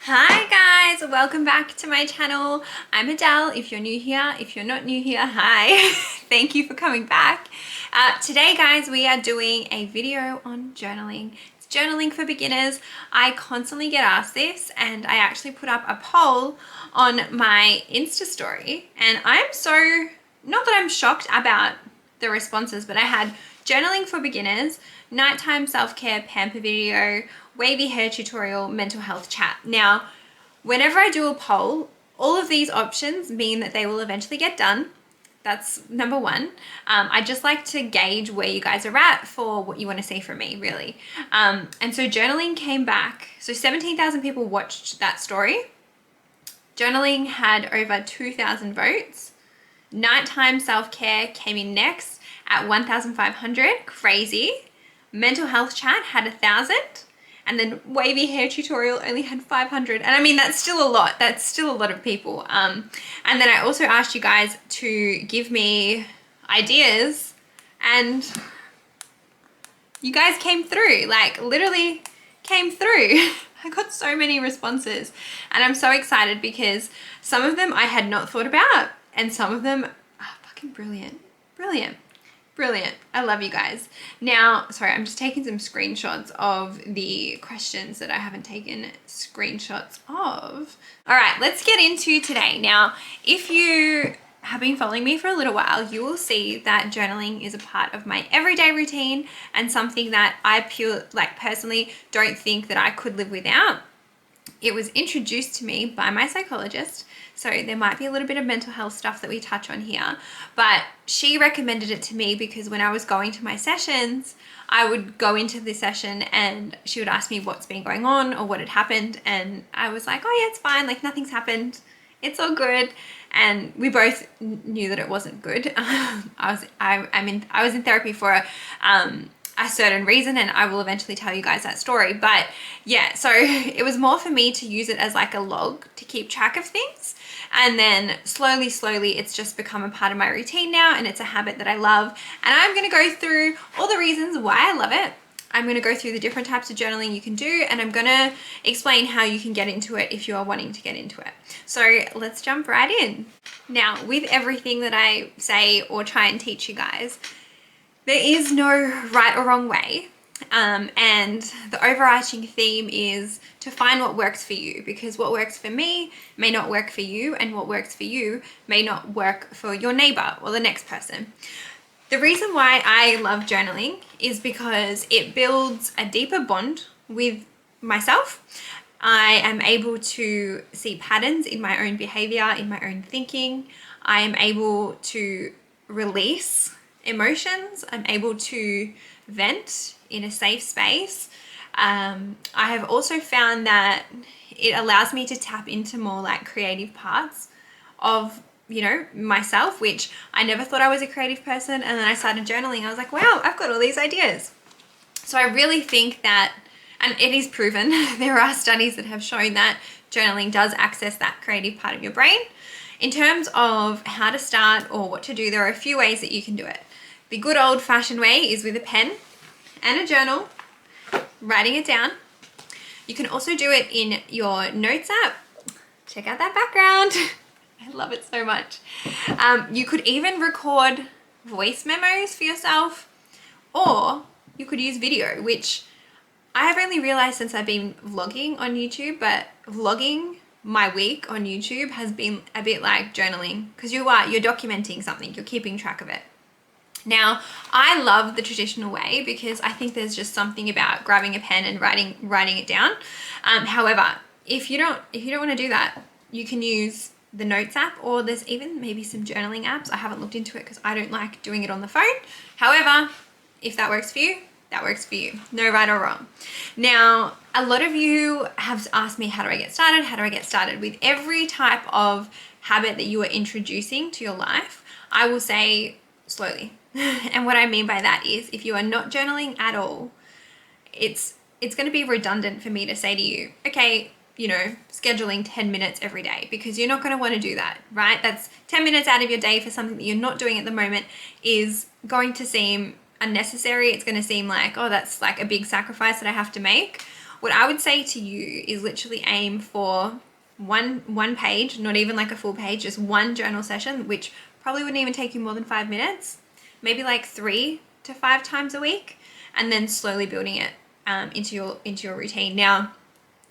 Hi guys, welcome back to my channel. I'm Adele. If you're new here, if you're not new here, hi. Thank you for coming back. Today guys, we are doing a video on journaling. It's journaling for beginners. I constantly get asked this, and I actually put up a poll on my Insta story, and I'm so, not that I'm shocked about the responses, but I had journaling for beginners, nighttime self-care pamper video, wavy hair tutorial, mental health chat. Now, whenever I do a poll, all of these options mean that they will eventually get done. That's number one. I just like to gauge where you guys are at for what you want to see from me, really. And so journaling came back. So 17,000 people watched that story. Journaling had over 2,000 votes. Nighttime self-care came in next at 1,500. Crazy. Mental health chat had 1,000. And then wavy hair tutorial only had 500. And I mean, that's still a lot. That's still a lot of people. And then I also asked you guys to give me ideas, and you guys came through, like literally came through. I got so many responses, and I'm so excited because some of them I had not thought about, and some of them are fucking brilliant. Brilliant. Brilliant. I love you guys. Now, sorry, I'm just taking some screenshots of the questions that I haven't taken screenshots of. All right, let's get into today. Now, if you have been following me for a little while, you will see that journaling is a part of my everyday routine and something that I personally don't think that I could live without. It was introduced to me by my psychologist, so there might be a little bit of mental health stuff that we touch on here, but she recommended it to me because when I was going to my sessions, I would go into the session and she would ask me what's been going on or what had happened, and I was like, oh yeah, it's fine, like nothing's happened, it's all good. And we both knew that it wasn't good. I was in therapy for a certain reason, and I will eventually tell you guys that story. But yeah, so it was more for me to use it as like a log to keep track of things. And then slowly, it's just become a part of my routine now, and it's a habit that I love. And I'm going to go through all the reasons why I love it. I'm going to go through the different types of journaling you can do, and I'm going to explain how you can get into it if you are wanting to get into it. So let's jump right in. Now, with everything that I say or try and teach you guys, there is no right or wrong way. And the overarching theme is to find what works for you, because what works for me may not work for you, and what works for you may not work for your neighbor or the next person. The reason why I love journaling is because it builds a deeper bond with myself. I am able to see patterns in my own behavior, in my own thinking. I am able to release emotions. I'm able to vent in a safe space. I have also found that it allows me to tap into more like creative parts of, you know, myself, which I never thought I was a creative person. And then I started journaling. I was like, wow, I've got all these ideas. So I really think that, and it is proven, there are studies that have shown that journaling does access that creative part of your brain. In terms of how to start or what to do, there are a few ways that you can do it. The good old-fashioned way is with a pen and a journal, writing it down. You can also do it in your notes app. Check out that background. I love it so much. You could even record voice memos for yourself, or you could use video, which I have only realized since I've been vlogging on YouTube, but vlogging my week on YouTube has been a bit like journaling, because you're documenting something, you're keeping track of it. Now, I love the traditional way because I think there's just something about grabbing a pen and writing it down. However, if you don't want to do that, you can use the notes app, or there's even maybe some journaling apps. I haven't looked into it because I don't like doing it on the phone. However, if that works for you, that works for you. No right or wrong. Now, a lot of you have asked me, how do I get started? How do I get started? With every type of habit that you are introducing to your life, I will say slowly. And what I mean by that is, if you are not journaling at all, it's going to be redundant for me to say to you, okay, you know, scheduling 10 minutes every day, because you're not going to want to do that, right? That's 10 minutes out of your day for something that you're not doing at the moment is going to seem unnecessary. It's going to seem like, oh, that's like a big sacrifice that I have to make. what I would say to you is literally aim for one page, not even like a full page, just one journal session, which probably wouldn't even take you more than 5 minutes, maybe like 3 to 5 times a week, and then slowly building it into your routine. Now,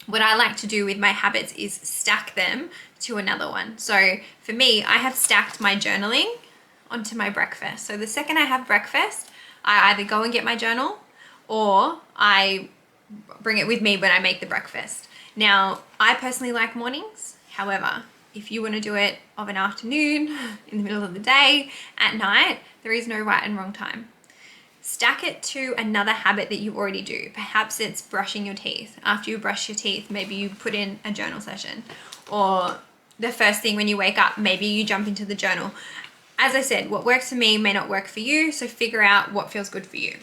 what I like to do with my habits is stack them to another one. So for me, I have stacked my journaling onto my breakfast. So the second I have breakfast, I either go and get my journal or I bring it with me when I make the breakfast. Now, I personally like mornings. However, if you want to do it of an afternoon, in the middle of the day, at night, there is no right and wrong time. Stack it to another habit that you already do. Perhaps it's brushing your teeth. After you brush your teeth, maybe you put in a journal session. Or the first thing when you wake up, maybe you jump into the journal. As I said, what works for me may not work for you, so figure out what feels good for you.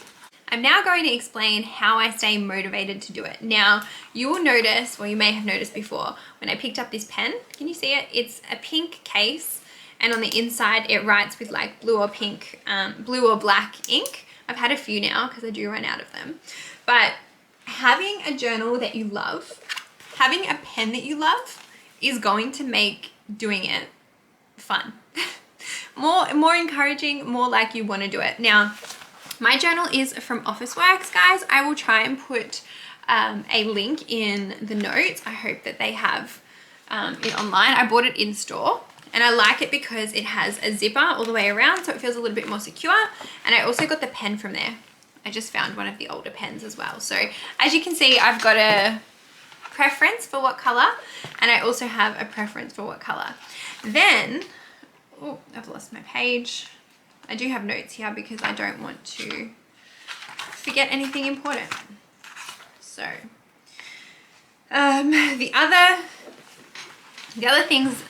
I'm now going to explain how I stay motivated to do it. Now, you will notice, or you may have noticed before, when I picked up this pen, can you see it? It's a pink case, and on the inside it writes with like blue or black ink. I've had a few now because I do run out of them. But having a journal that you love, having a pen that you love is going to make doing it fun. more encouraging, more like you want to do it. Now, my journal is from Officeworks, guys. I will try and put a link in the notes. I hope that they have it online. I bought it in store. And I like it because it has a zipper all the way around, so it feels a little bit more secure. And I also got the pen from there. I just found one of the older pens as well. So as you can see, I've got a preference for what color, and I also have a preference for what color. Then, oh, I've lost my page. I do have notes here because I don't want to forget anything important. So, the other things.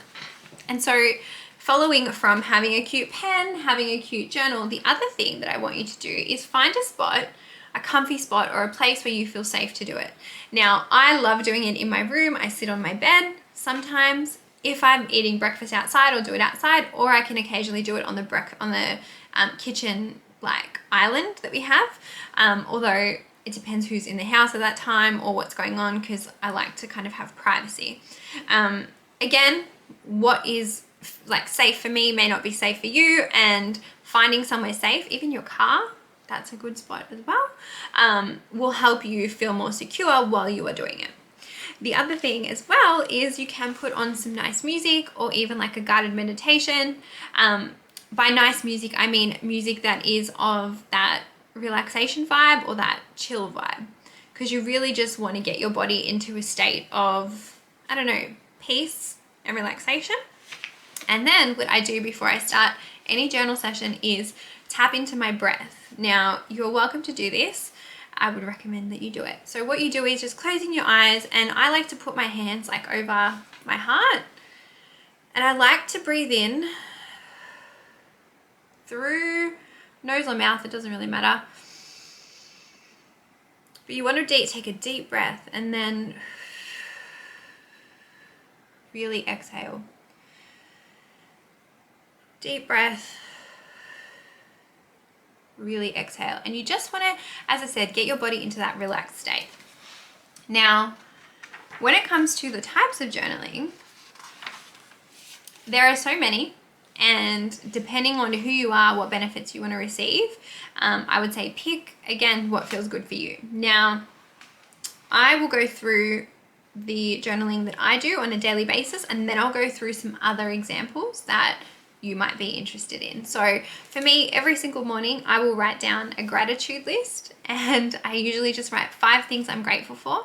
And so following from having a cute pen, having a cute journal, the other thing that I want you to do is find a spot, a comfy spot or a place where you feel safe to do it. Now, I love doing it in my room. I sit on my bed. Sometimes if I'm eating breakfast outside, I'll do it outside, or I can occasionally do it on the kitchen like island that we have. Although it depends who's in the house at that time or what's going on, because I like to kind of have privacy. Again, what is like safe for me may not be safe for you, and finding somewhere safe, even your car, that's a good spot as well, will help you feel more secure while you are doing it. The other thing as well is you can put on some nice music or even like a guided meditation. By nice music, I mean music that is of that relaxation vibe or that chill vibe, because you really just want to get your body into a state of, I don't know, peace and relaxation. And then what I do before I start any journal session is tap into my breath. Now, you're welcome to do this. I would recommend that you do it. So what you do is just closing your eyes, and I like to put my hands like over my heart, and I like to breathe in through nose or mouth, it doesn't really matter. But you want to take a deep breath and then really exhale. Deep breath, really exhale. And you just want to, as I said, get your body into that relaxed state. Now, when it comes to the types of journaling, there are so many, and depending on who you are, what benefits you want to receive, I would say pick, again, what feels good for you. Now, I will go through the journaling that I do on a daily basis, and then I'll go through some other examples that you might be interested in. So for me, every single morning I will write down a gratitude list, and I usually just write 5 things I'm grateful for.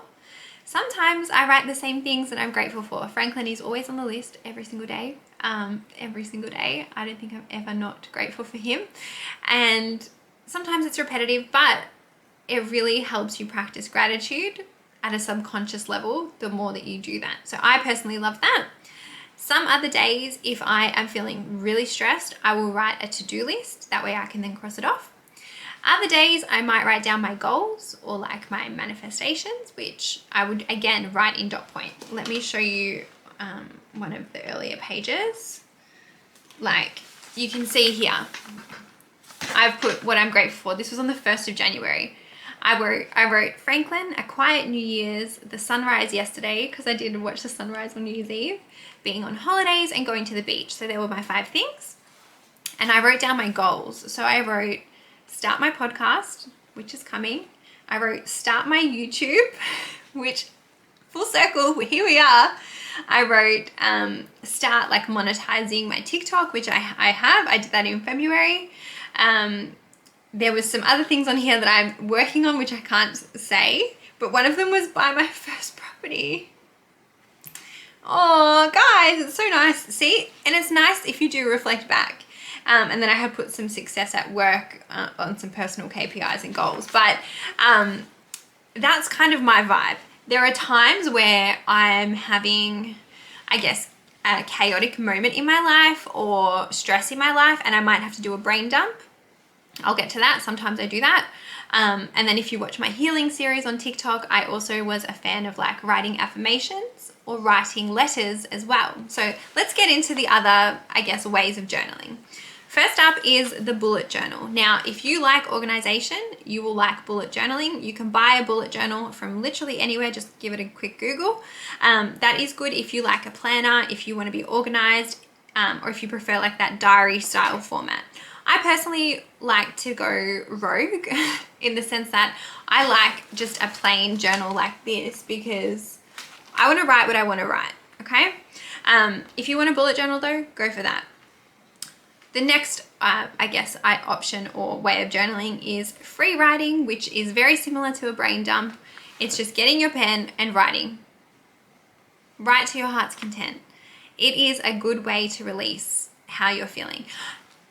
Sometimes I write the same things that I'm grateful for. Franklin is always on the list every single day. Every single day. I don't think I'm ever not grateful for him. And sometimes it's repetitive, but it really helps you practice gratitude at a subconscious level the more that you do that. So I personally love that. Some other days, if I am feeling really stressed, I will write a to-do list. That way I can then cross it off. Other days, I might write down my goals or like my manifestations, which I would again write in dot point. Let me show you one of the earlier pages. Like you can see here, I've put what I'm grateful for. This was on the 1st of January. I wrote Franklin, A Quiet New Year's, the sunrise yesterday, because I did watch the sunrise on New Year's Eve, being on holidays, and going to the beach. So they were my 5 things. And I wrote down my goals. So I wrote start my podcast, which is coming. I wrote start my YouTube, which full circle, here we are. I wrote start like monetizing my TikTok, which I have. I did that in February. There was some other things on here that I'm working on, which I can't say, but one of them was buy my first property. Oh, guys, it's so nice. See, and it's nice if you do reflect back. And then I have put some success at work on some personal KPIs and goals, but that's kind of my vibe. There are times where I'm having, I guess, a chaotic moment in my life or stress in my life, and I might have to do a brain dump. I'll get to that. Sometimes I do that. And then if you watch my healing series on TikTok, I also was a fan of like writing affirmations or writing letters as well. So let's get into the other, I guess, ways of journaling. First up is the bullet journal. Now, if you like organization, you will like bullet journaling. You can buy a bullet journal from literally anywhere. Just give it a quick Google. That is good if you like a planner, if you want to be organized, or if you prefer like that diary style format. I personally like to go rogue in the sense that I like just a plain journal like this because I want to write what I want to write, okay? If you want a bullet journal though, go for that. The next, I guess, option or way of journaling is free writing, which is very similar to a brain dump. It's just getting your pen and writing. Write to your heart's content. It is a good way to release how you're feeling.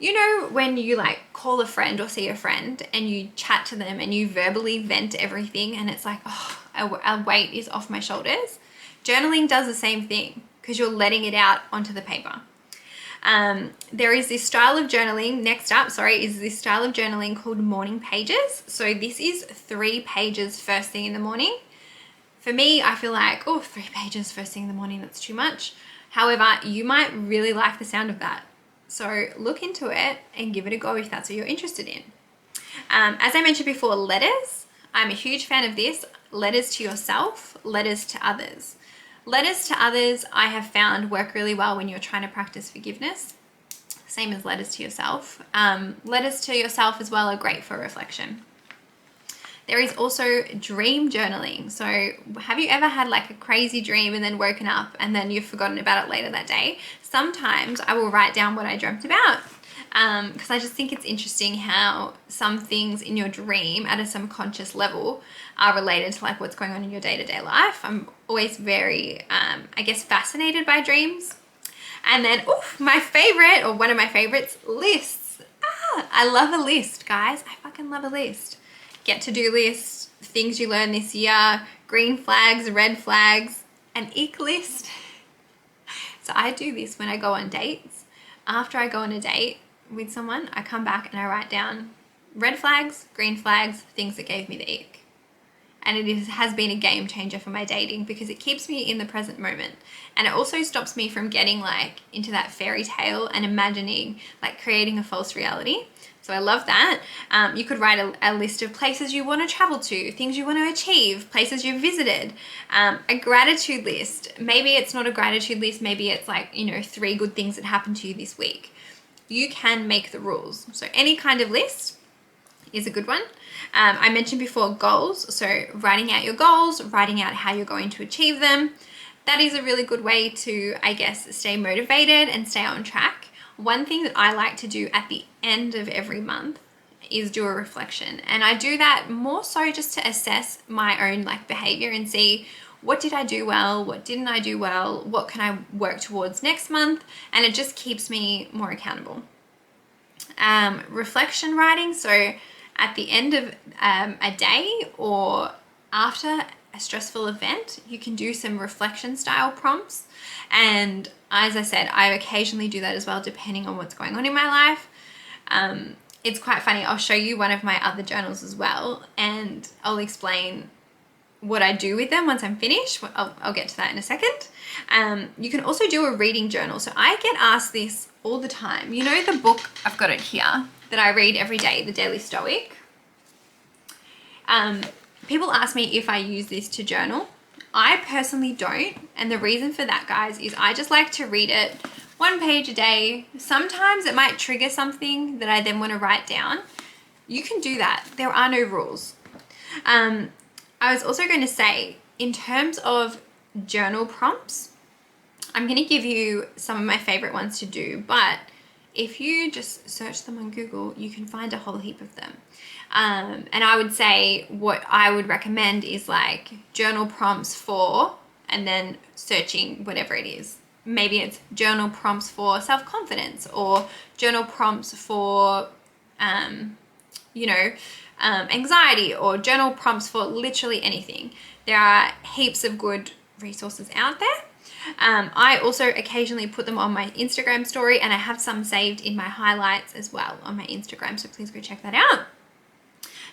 You know, when you like call a friend or see a friend and you chat to them and you verbally vent everything and it's like, oh, a weight is off my shoulders. Journaling does the same thing because you're letting it out onto the paper. There is this style of journaling, is this style of journaling called morning pages. So this is 3 pages first thing in the morning. For me, I feel like, 3 pages first thing in the morning, that's too much. However, you might really like the sound of that. So look into it and give it a go if that's what you're interested in. As I mentioned before, letters. I'm a huge fan of this. Letters to yourself, letters to others. Letters to others I have found work really well when you're trying to practice forgiveness. Same as letters to yourself. Letters to yourself as well are great for reflection. There is also dream journaling. So have you ever had like a crazy dream and then woken up and then you've forgotten about it later that day? Sometimes I will write down what I dreamt about because I just think it's interesting how some things in your dream at a subconscious level are related to like what's going on in your day-to-day life. I'm always very, I guess, fascinated by dreams. And then, my favorite, or one of my favorites, lists. I love a list, guys. I fucking love a list. Get to-do lists, things you learned this year, green flags, red flags, an ick list. So I do this when I go on dates. After I go on a date with someone, I come back and I write down red flags, green flags, things that gave me the ick. And it has been a game changer for my dating because it keeps me in the present moment. And it also stops me from getting like into that fairy tale and imagining, like creating a false reality. So I love that. You could write a list of places you want to travel to, things you want to achieve, places you've visited, a gratitude list. Maybe it's not a gratitude list. Maybe it's like, 3 good things that happened to you this week. You can make the rules. So any kind of list is a good one. I mentioned before goals. So writing out your goals, writing out how you're going to achieve them. That is a really good way to, I guess, stay motivated and stay on track. One thing that I like to do at the end of every month is do a reflection. And I do that more so just to assess my own like behavior and see what did I do well, what didn't I do well, what can I work towards next month, and it just keeps me more accountable. Reflection writing, so at the end of a day or after a stressful event, you can do some reflection style prompts. And as I said, I occasionally do that as well, depending on what's going on in my life. It's quite funny. I'll show you one of my other journals as well, and I'll explain what I do with them once I'm finished. I'll get to that in a second. You can also do a reading journal. So I get asked this all the time. You know the book, I've got it here, that I read every day, The Daily Stoic? People ask me if I use this to journal. I personally don't. And the reason for that, guys, is I just like to read it 1 page a day. Sometimes it might trigger something that I then want to write down. You can do that. There are no rules. I was also going to say, in terms of journal prompts, I'm going to give you some of my favorite ones to do, but if you just search them on Google, you can find a whole heap of them. And I would say what I would recommend is like journal prompts for, and then searching whatever it is. Maybe it's journal prompts for self-confidence, or journal prompts for, anxiety, or journal prompts for literally anything. There are heaps of good resources out there. I also occasionally put them on my Instagram story, and I have some saved in my highlights as well on my Instagram, so please go check that out.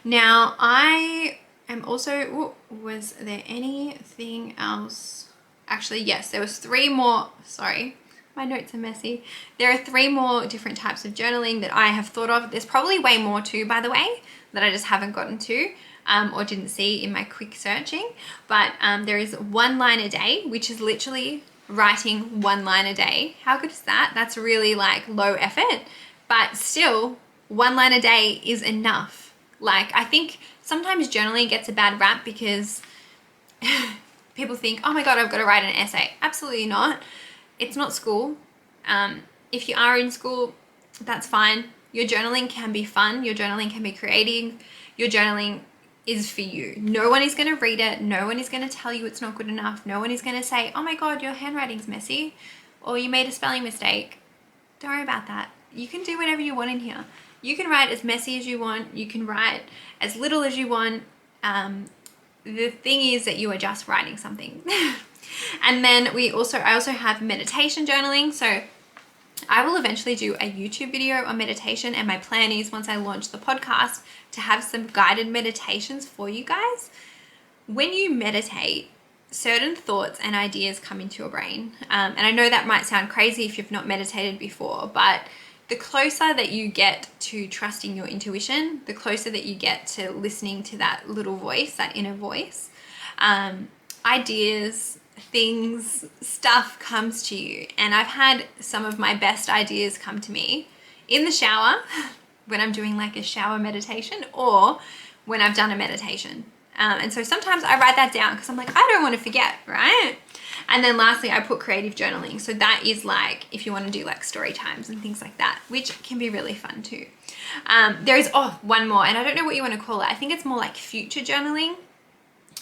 Now, I am also, was there anything else? Actually, yes, there was 3 more, sorry, my notes are messy. There are 3 more different types of journaling that I have thought of. There's probably way more too, by the way, that I just haven't gotten to. Or didn't see in my quick searching, but there is 1 line a day, which is literally writing 1 line a day. How good is that? That's really like low effort, but still 1 line a day is enough. Like, I think sometimes journaling gets a bad rap because people think, oh my God, I've got to write an essay. Absolutely not. It's not school. If you are in school, that's fine. Your journaling can be fun. Your journaling can be creative. Your journaling is for you. No one is going to read it. No one is going to tell you it's not good enough. No one is going to say, oh my God, your handwriting's messy, or you made a spelling mistake. Don't worry about that. You can do whatever you want in here. You can write as messy as you want. You can write as little as you want. The thing is that you are just writing something. And then I also have meditation journaling. So I will eventually do a YouTube video on meditation, and my plan is, once I launch the podcast, to have some guided meditations for you guys. When you meditate, certain thoughts and ideas come into your brain. And I know that might sound crazy if you've not meditated before, but the closer that you get to trusting your intuition, the closer that you get to listening to that little voice, that inner voice, ideas, things, stuff comes to you. And I've had some of my best ideas come to me in the shower when I'm doing like a shower meditation, or when I've done a meditation. And so sometimes I write that down because I'm like, I don't want to forget, right? And then lastly, I put creative journaling. So that is like if you want to do like story times and things like that, which can be really fun too. There is, one more, and I don't know what you want to call it. I think it's more like future journaling.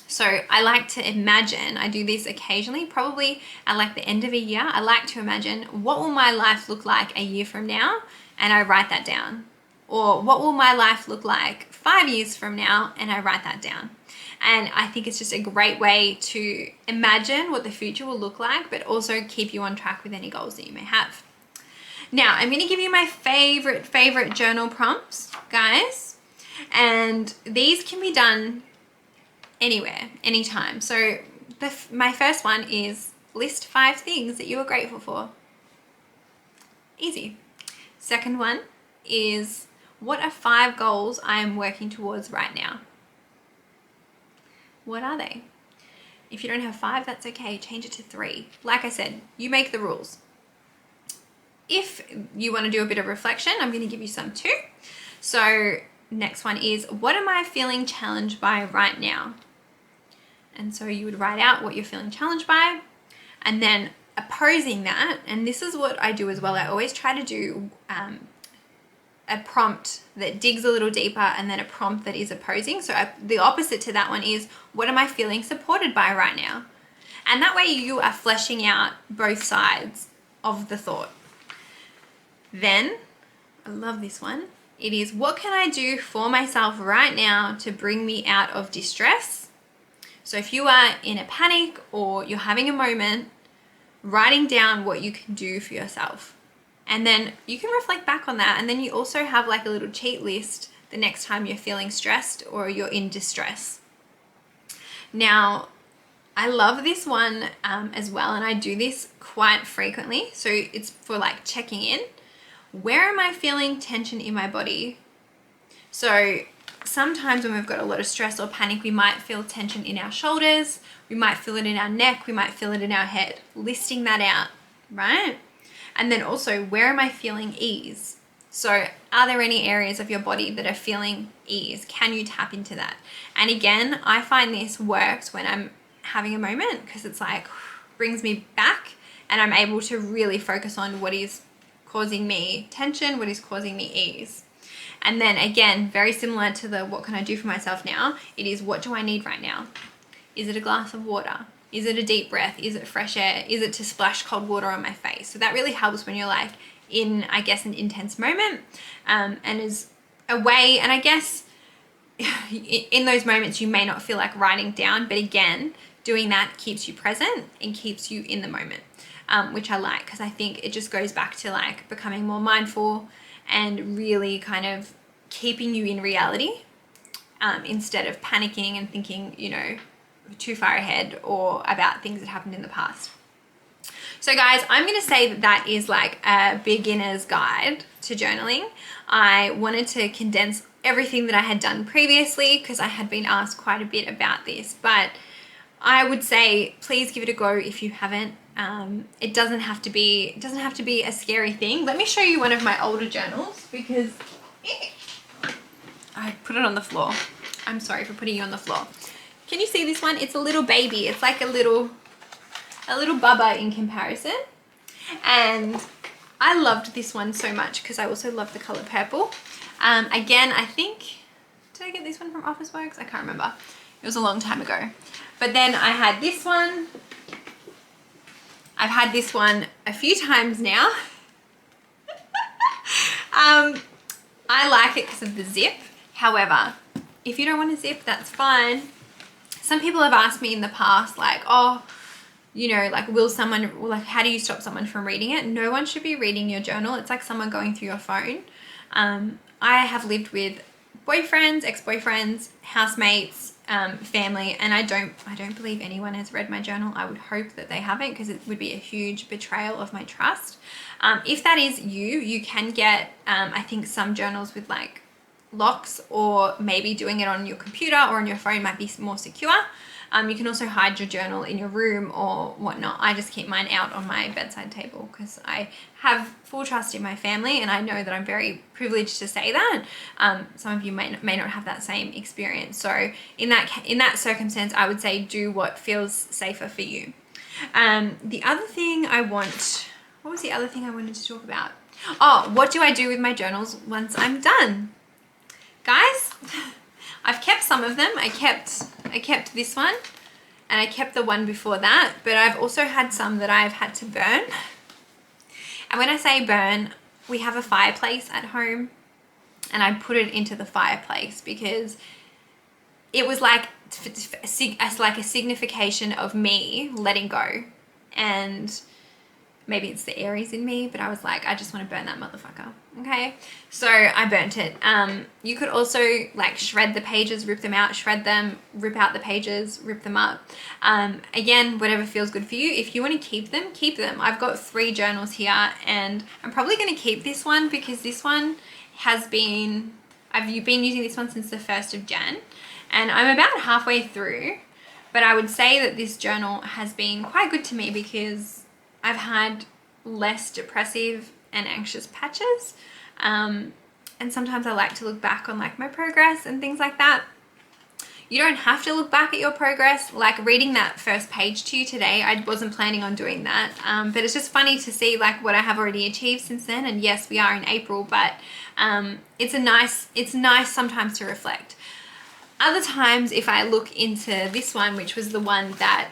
So I like to imagine, I do this occasionally, probably at like the end of a year. I like to imagine, what will my life look like a year from now? And I write that down. Or what will my life look like 5 years from now? And I write that down. And I think it's just a great way to imagine what the future will look like, but also keep you on track with any goals that you may have. Now, I'm going to give you my favorite journal prompts, guys. And these can be done anywhere, anytime. So my first one is list 5 things that you are grateful for. Easy. Second one is, what are 5 goals I am working towards right now? What are they? If you don't have 5, that's okay. Change it to 3. Like I said, you make the rules. If you want to do a bit of reflection, I'm going to give you some too. So next one is, what am I feeling challenged by right now? And so you would write out what you're feeling challenged by, and then opposing that. And this is what I do as well. I always try to do a prompt that digs a little deeper, and then a prompt that is opposing. So the opposite to that one is, what am I feeling supported by right now? And that way you are fleshing out both sides of the thought. Then, I love this one. It is, what can I do for myself right now to bring me out of distress? So if you are in a panic or you're having a moment, writing down what you can do for yourself. And then you can reflect back on that. And then you also have like a little cheat list the next time you're feeling stressed or you're in distress. Now, I love this one as well. And I do this quite frequently. So it's for like checking in. Where am I feeling tension in my body? So sometimes when we've got a lot of stress or panic, we might feel tension in our shoulders, we might feel it in our neck, we might feel it in our head. Listing that out, right? And then also, where am I feeling ease? So are there any areas of your body that are feeling ease? Can you tap into that? And again, I find this works when I'm having a moment, because it's like brings me back and I'm able to really focus on what is causing me tension, what is causing me ease. And then again, very similar to the what can I do for myself now, it is what do I need right now? Is it a glass of water? Is it a deep breath? Is it fresh air? Is it to splash cold water on my face? So that really helps when you're like in, I guess, an intense moment, and is a way, and I guess in those moments you may not feel like writing down, but again, doing that keeps you present and keeps you in the moment, which I like, because I think it just goes back to like becoming more mindful and really kind of keeping you in reality, instead of panicking and thinking, you know, too far ahead or about things that happened in the past. So guys, I'm going to say that that is like a beginner's guide to journaling. I wanted to condense everything that I had done previously because I had been asked quite a bit about this, but I would say please give it a go if you haven't. It doesn't have to be a scary thing. Let me show you one of my older journals, because I put it on the floor. I'm sorry for putting you on the floor. Can you see this one? It's a little baby. It's like a little bubba in comparison. And I loved this one so much because I also love the color purple. Again, I think, did I get this one from Officeworks? I can't remember. It was a long time ago. But then I had this one. I've had this one a few times now. I like it because of the zip. However, if you don't want to zip, that's fine. Some people have asked me in the past, like, oh, you know, like, how do you stop someone from reading it? No one should be reading your journal. It's like someone going through your phone. I have lived with boyfriends, ex-boyfriends, housemates, family, and I don't believe anyone has read my journal. I would hope that they haven't, because it would be a huge betrayal of my trust. If that is you can get, I think some journals with like locks, or maybe doing it on your computer or on your phone might be more secure. You can also hide your journal in your room or whatnot. I just keep mine out on my bedside table because I have full trust in my family, and I know that I'm very privileged to say that. Some of you may not have that same experience. So in that circumstance, I would say do what feels safer for you. The other thing what was the other thing I wanted to talk about? Oh, what do I do with my journals once I'm done? Guys, I've kept some of them. I kept this one, and I kept the one before that, but I've also had some that I've had to burn. And when I say burn, we have a fireplace at home, and I put it into the fireplace because it was like a signification of me letting go. And maybe it's the Aries in me, but I was like, I just want to burn that motherfucker. Okay, so I burnt it. You could also like shred the pages, rip them out, shred them, rip out the pages, rip them up. Again, whatever feels good for you. If you want to keep them, keep them. I've got 3 journals here, and I'm probably going to keep this one because this one I've been using this one since the 1st of Jan, and I'm about halfway through. But I would say that this journal has been quite good to me because I've had less depressive and anxious patches, and sometimes I like to look back on like my progress and things like that. You don't have to look back at your progress. Like reading that first page to you today, I wasn't planning on doing that, but it's just funny to see like what I have already achieved since then. And yes, we are in April, but it's nice sometimes to reflect. Other times, if I look into this one, which was the one that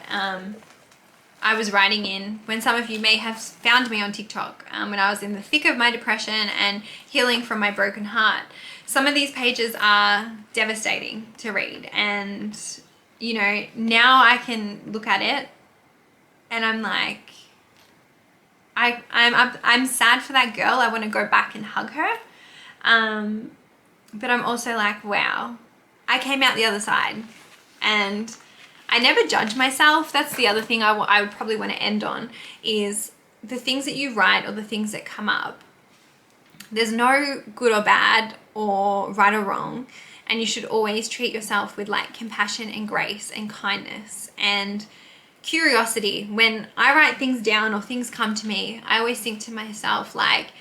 I was writing in when some of you may have found me on TikTok, when I was in the thick of my depression and healing from my broken heart. Some of these pages are devastating to read, and you know, now I can look at it and I'm like, I'm sad for that girl. I want to go back and hug her, but I'm also like, wow, I came out the other side. And I never judge myself. That's the other thing I would probably want to end on, is the things that you write or the things that come up. There's no good or bad or right or wrong. and you should always treat yourself with like compassion and grace and kindness and curiosity. When I write things down or things come to me, I always think to myself, like,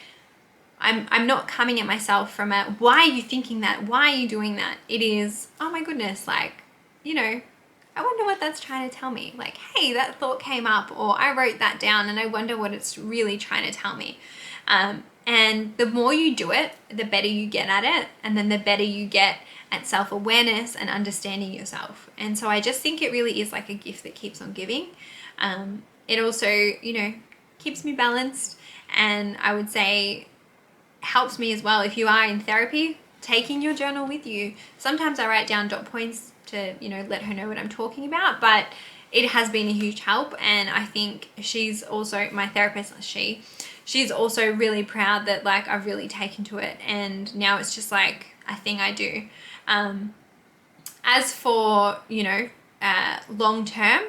I'm not coming at myself from a, why are you thinking that? Why are you doing that? It is, oh my goodness, like, you know, I wonder what that's trying to tell me. Like, hey, that thought came up, or I wrote that down and I wonder what it's really trying to tell me. And the more you do it, the better you get at it. And then the better you get at self-awareness and understanding yourself. And so I just think it really is like a gift that keeps on giving. It also, you know, keeps me balanced, and I would say helps me as well. If you are in therapy, taking your journal with you. Sometimes I write down dot points to, you know, let her know what I'm talking about, but it has been a huge help. And I think she's also, my therapist, she's also really proud that like I've really taken to it, and now it's just like a thing I do. As for, you know, long term,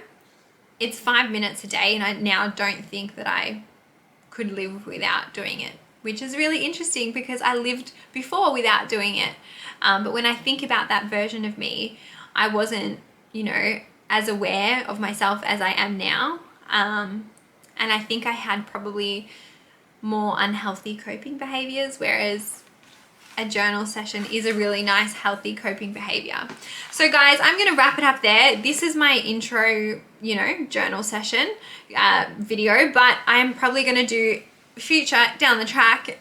it's 5 minutes a day, and I now don't think that I could live without doing it, which is really interesting because I lived before without doing it. But when I think about that version of me, I wasn't, you know, as aware of myself as I am now. And I think I had probably more unhealthy coping behaviors, whereas a journal session is a really nice, healthy coping behavior. So guys, I'm going to wrap it up there. This is my intro, you know, journal session video, but I'm probably going to do future down the track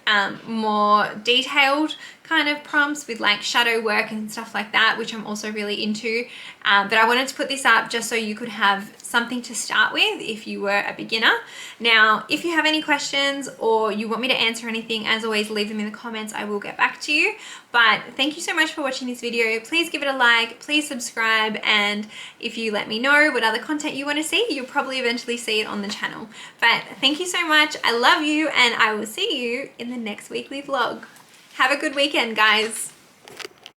more detailed kind of prompts with like shadow work and stuff like that, which I'm also really into. But I wanted to put this up just so you could have something to start with if you were a beginner. Now, if you have any questions or you want me to answer anything, as always, leave them in the comments. I will get back to you. But thank you so much for watching this video. Please give it a like, please subscribe, and if you let me know what other content you want to see, you'll probably eventually see it on the channel. But thank you so much. I love you, and I will see you in the next weekly vlog. Have a good weekend, guys.